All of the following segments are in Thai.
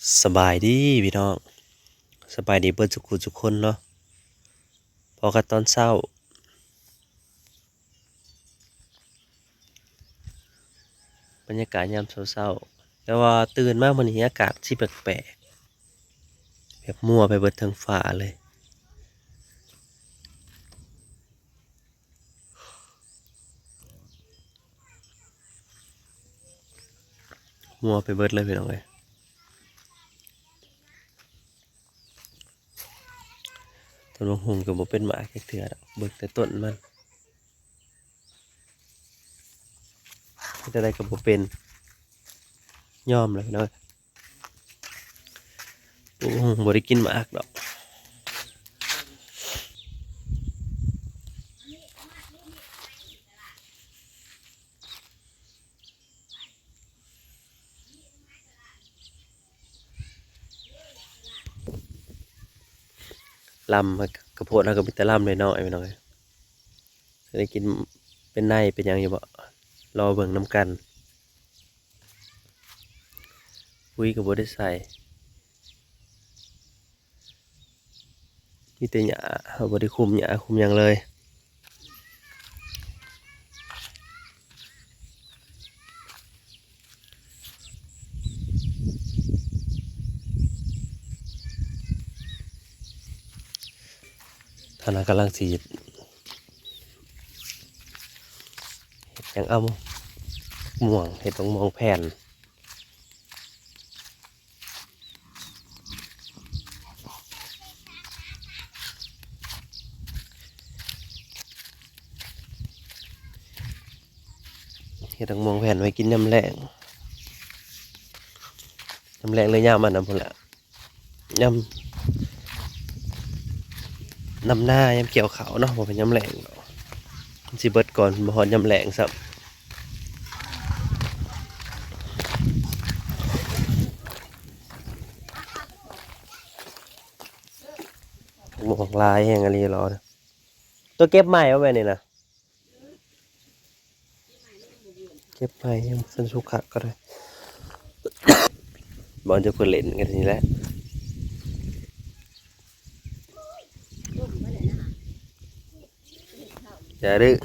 สบายดีพี่น้องสบายดีเบิดทุกคนเนาะพอกันตอนเช้าบรรยากาศยามเช้าๆแต่ว่าตื่นมามื้อนี้อากาศสิแปลกๆแบบมั่วไปเบิดทั้งฟ้าเลยมั่วไปเบิดเลยพี่น้องเอ้ยต้นมะฮุงก็บ่เป็นหมากจักเทื่อดอกเบิกแต่ต้นมันเฮ็ดจั่งใดก็บ่เป็นยอมเลยพี่น้องปลูกมะฮุงบ่ได้กินหมากดอกลำมันกระโพดเราก็มีแต่ลำน้อยๆพี่น้องเอ้ยสิได้กินเป็นในเป็นหยังอยู่บ่รอเบิ่งนํกันปุ๋ยก็บ่ได้ใส่ มีแต่หญ้าเราบ่ได้คุมหญ้าคุมหยังเลยท่านนกำลังสีเฮ็ดหยังเอาม่วงเห็ดต้องมองแผ่นเห็ดต้องมองแผ่นไว้กินยำแรงยำแรงเลยยามมันนะพุ่นละยำนำหน้ายำเกี่ยวเขาวเนาะบ่เป็นยำแรงหรอกมันสิเบิดก่อนบ่ฮอดยำแรงซับหมองลายแห่งอะไรรอนะตัวเก็บใหม่เอาไว้นี่นะเก็บใหม่ยังสันสุขะก็ได้บอลจะเพื่อเล่นกันทีแหละอย่าดื้อ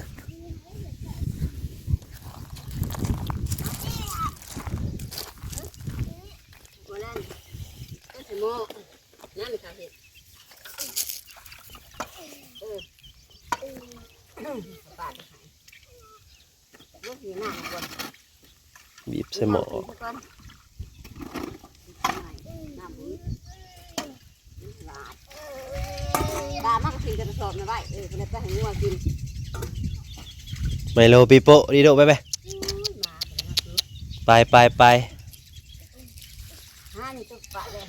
วันนั้นก็สมอนั่นค่ะเห็ดปาดหายลูกอยู่หน้าก่อน บีบใส่หม้อ น้ำมือลาดดามันก็กินกระสอบนะไว้คนนี้ไปให้งัวกินไมโลปิโป้ดีโดไปไปมาไปห้านี่ตุ๊กปะเลย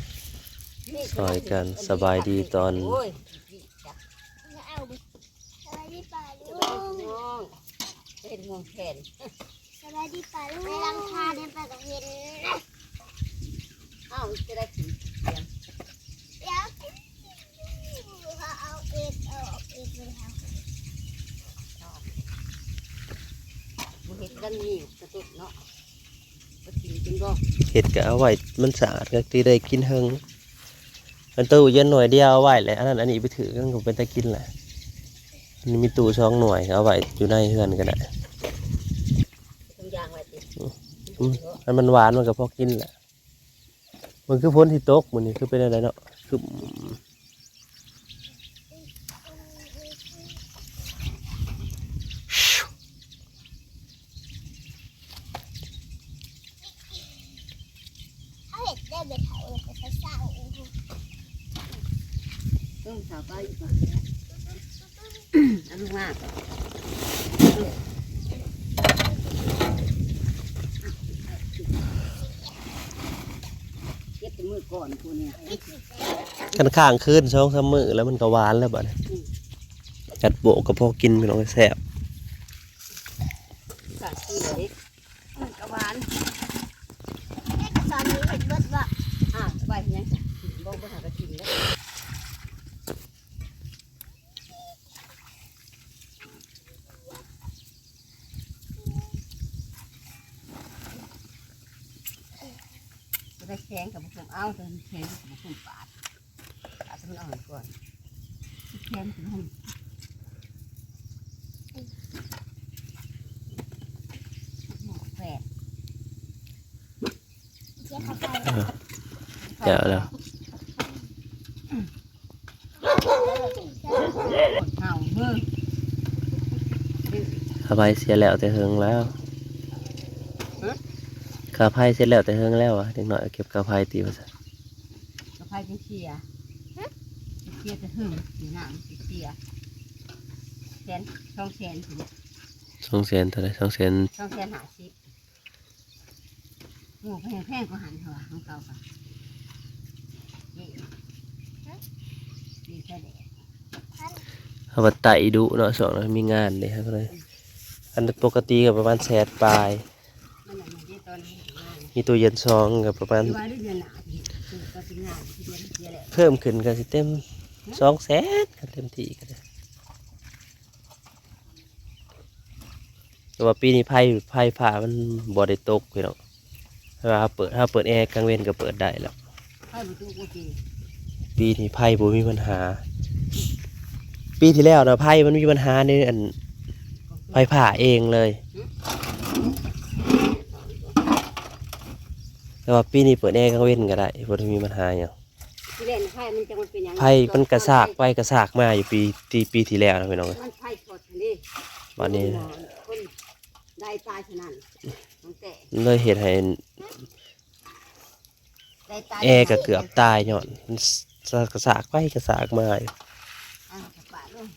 ซอยกันสบายดีตอนโอ้ยสวัสดีป่าลุง น้องเห็ดงวงแขน สวัสดีป่าลุงไม่รังคาเดินไปกับเห็น เอ้าจะได้กินเดี๋ยวเขาเอาเอ็ดออกเอ็ดเลยค่ะ บุเห็ดดันนี่กระตุกเนาะก็กินจนก็ เห็ดก็เอาไว้มันสะอาดก็ที่ได้กินเฮงมันตู้เย็นหน่วยเดียวเอาไว้เลยอันนั้นอันนี้ไปถือกันก็เป็นตะกินแหละอันนี้มีตู้ช่องหน่วยเอาไว้อยู่ในเฮือนก็ได้ ทุกอย่างไว้ติ มันหวานมันก็พอกินแหละมันคือพ้นที่ตกมันนี่คือเป็นอะไรเนาะคือเขาเห็ดได้เบ็ดเขาเลยไปเศร้า ต้องสาวไปอีกก่อนอันมากเก็บแต่มือก่อนกูเนี่ย กันข้างคืนช่องสามมือแล้วมันก็หวานแล้วบัดนี้กัดโบกก็พอกินไปลองแซ่บ กัดที่เล็กกระวาน แม่ก็สอนหนูเห็ดเบิดว่า ไปยังไงบ่บ่ทำกระถิ่นแล้ว ได้แข็งกับผมเอาแต่แข็งกับผมปาดมันอ่อนก่อนแข็งกับผมหมกแฝด เจ๊เข้าไป เดี๋ยวแล้ว เห่าเมื่อ ข้าพายเสียแล้วแต่เฮิงแล้วข้าพายเสร็จแล้วแต่เฮิงแล้วเด็กน้อยเก็บข้าพายตีมาซะ กระเพราจะเชียจะหึ่งสีหนังสีเชียแสนช่องแสนถึง 200,000เท่าไหร่200,000 ช่องแสน50หมูแพงก็หันหัวของเก่าค่ะนี่แค่เด็ก เขาว่าไต่ดุเนาะสองแล้วมีงานเลยครับเลยอันปกติก็ประมาณแสนปลาย มันน่ะมันได้ตอนนี้งาน มีตู้เย็นซองกับประมาณ ที่ว่าได้เดือนหนาที่คือก็เป็นงานที่เดือนเดียวแหละ เพิ่มขึ้นก็สิเต็ม200,000กันเต็มที่ก็ได้แต่ว่าปีนี้ไผ่ผ่ามันบ่ได้ตกพี่น้องถ้าเปิดแอร์กลางเว้นก็เปิดได้แล้ว ให้บุตรกูกิน ปีนี้ไผ่บ่มีปัญหา ปีที่แล้วนะไผ่มันมีปัญหาในอันไผ่ผ่าเองเลย แต่ว่าปีนี้เปิดแอร์กลางเว้นก็ได้บ่ได้มีปัญหาหยัง ที่เล่นไพ่มันจะมันเป็นอย่าง ไผ่มันกระซากไปกระซากมาอยู่ปีที่แล้วนะพี่น้องเอ้ย มันไพ่สดนี่ วันนี้ คนได้ตายฉะนั้นตั้งแต่ เลยเฮ็ดให้ ได้ตาย แอร์ก็เกือบตายย้อนมันกระซากไปกระซากมาอยู่ กระปะด้วย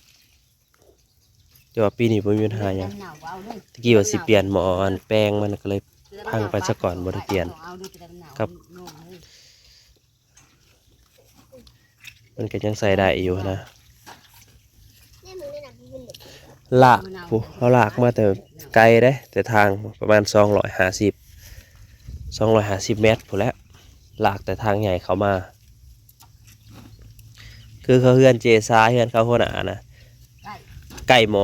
แต่ว่าปีนี้บ่มีปัญหาหยัง หนาวเอาเลย ตะกี้ว่าสิเปลี่ยนหมออันแปลงมันก็เลย พังไปซะก่อนบ่ได้เปลี่ยน เอาดูแต่หนาว ครับ นุ่มเลย มันก็ยังใส่ได้อยู่นะ เนี่ยมึงได้หนักมึงเด็ก ลากผู้เขาลากมาแต่ไกลเด้ แต่ทางประมาณ250เมตรพู้นแหล้วลากแต่ทางใหญ่เขามา คือเขาเฮือนเจซ้ายเฮือนเขาหัวหน้านะ ได้ ใกล้ห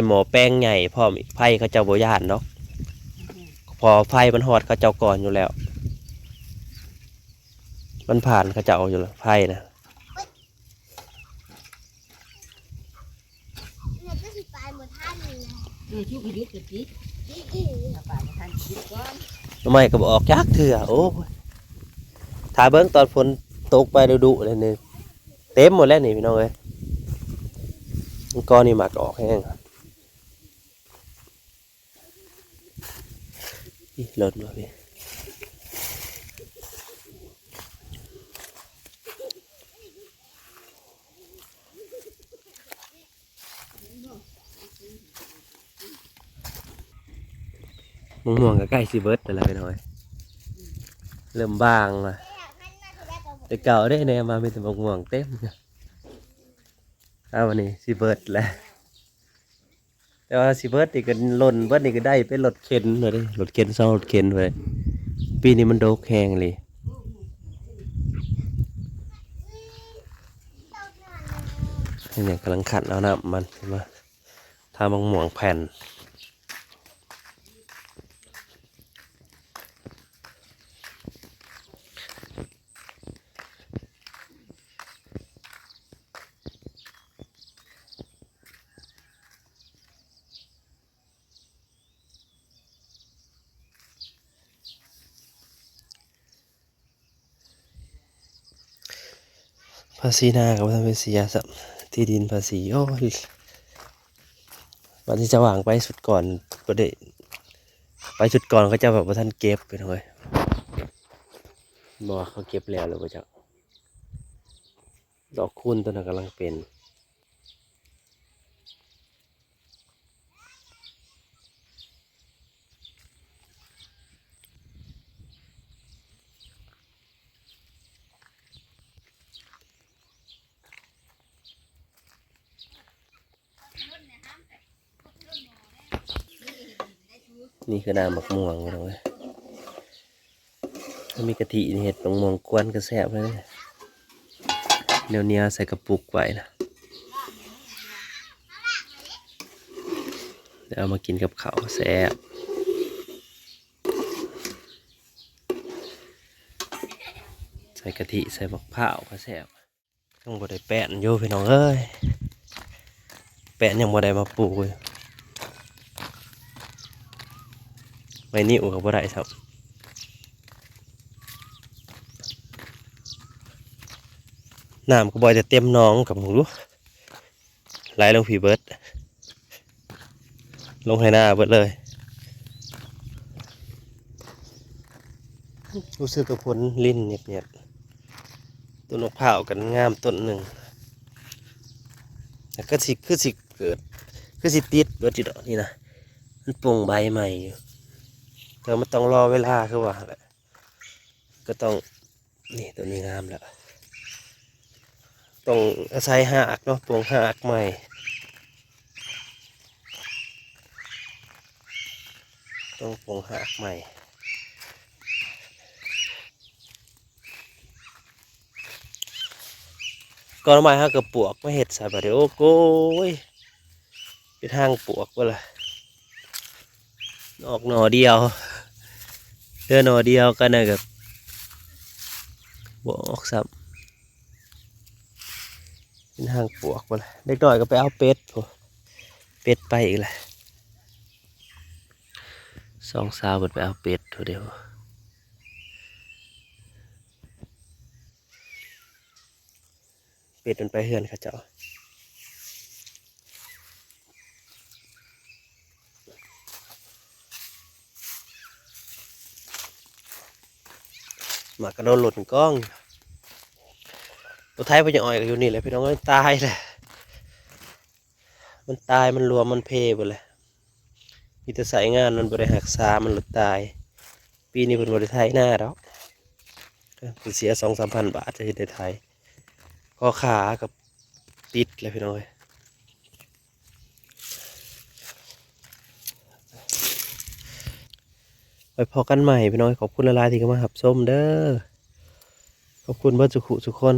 มอแป้งใหญ่พร้อมอีกไผ่เขาเจ้าบ่ย่านเนาะพอไฟมันฮอดเขาเจ้าก่อนอยู่แล้ว มันผ่านเขาเจ้าอยู่แล้วไผ่นะ เนี่ยก็สิปลายหมดท่านเลย ชุบไปยึดจุดนี้ อีอี กระปะท่านยึดก่อน ทำไมก็บออกยากเถื่อโอ้ยถ้าเบิ้งตอนฝนตกไปดุๆเลยนี่เต็มหมดแล้วนี่พี่น้องเอ้ยมันก้อนนี่หมักออกแห้งอีหล่นมาพี่มะม่วงก็ใกล้สิเบิดแล้วพี่น้องเอ้ยเริ่มบางละ มันมาคือได้ตัว แต่เก่าได้แนวมาเป็นแต่มะม่วงเต็มเอาวันนี้สิเบิดแล้วแต่ว่าสิเบิดนี่ก็หล่นเบิดนี่ก็ได้เป็นรถเข็นเลยดิรถเข็นซ่องรถเข็นเลยปีนี้มันโดกแห้งเลยเนี่ยกำลังขัดเอาน้ำมันมาทำมะม่วงแผ่นภาษีนากับทำเป็นเสียสัมที่ดินภาษีโอ้ยวันที่จะวางไปสุดก่อนก็ได้ไปสุดก่อนเขาจะแบบว่าท่านเก็บไปหน่อยบอกว่าเขาเก็บแล้วหรือว่าจะดอกคูณตัวนั้นกำลังเป็นนี่คือน้ำมะม่วงไปหน่อยถ้ามีกะทินี่เห็ดมะม่วงกวนกระแสบเลยเนียวเนียใส่กระปุกไว้นะเดี๋ยวเอามากินกับข้าวแซ่บ ส่กะทิใส่บักพร้าวก็แซ่บต้องบ่ได้แป้นอยู่พี่น้องเอ้ยแป้นยังบ่ได้มาปลูกเลยไว้นี่อูก็บ่ได้ครับน้ำก็บ่อยจะเต็มหน้องกับหมูไหลลงผีเบิดลงให้หน้าเบิดเลยรู้สึกกับผลลิ้นเนียบๆต้นมะพร้าวกันงามต้นหนึ่งแล้วก็คือสิเกิดคือสิติดเบิดจิดอกนี่นะมันปลงใบใหม่อยู่แต่มันต้องรอเวลาคือว่าแหละก็ต้องนี่ตัวนี้งามแล้วต้องอาศัยหากเนาะปลงหากใหม่ต้องปลงหากใหม่ก่อนใหม่ฮะกับปวกไม่เห็ดใส่บะเดี๋ยวโอ้โก้ยเป็นทางปวกวะล่ะออกหน่อเดียวเดือนหน่อเดียวกันนะกับบออกซ้ำเป็นทางปวกวะล่ะเด็กหน่อยก็ไปเอาเป็ดพอเป็ดไปอีกแหละสองสาวเปิดไปเอาเป็ดทีเดียวเป็ดมันไปเฮือนเขาเจ้าหมากระโดดหล่นกล้องตัวไทยพญาอ้อยก็อยู่นี่แหละพี่น้องมันตายเลยมันตายมันรวมมันเพไปเลยมีแต่สายงานมันบริหักษามันหลุดตายปีนี้เป็นบริไทยหน้าแล้วเสีย2-3 พันบาทจะได้ไทยข้อขากับติดเลยพี่น้องไปพอกันใหม่พี่น้องขอบคุณละลายที่เข้ามาหับส้มเด้อขอบคุณเพื่อนสุขุทุกคน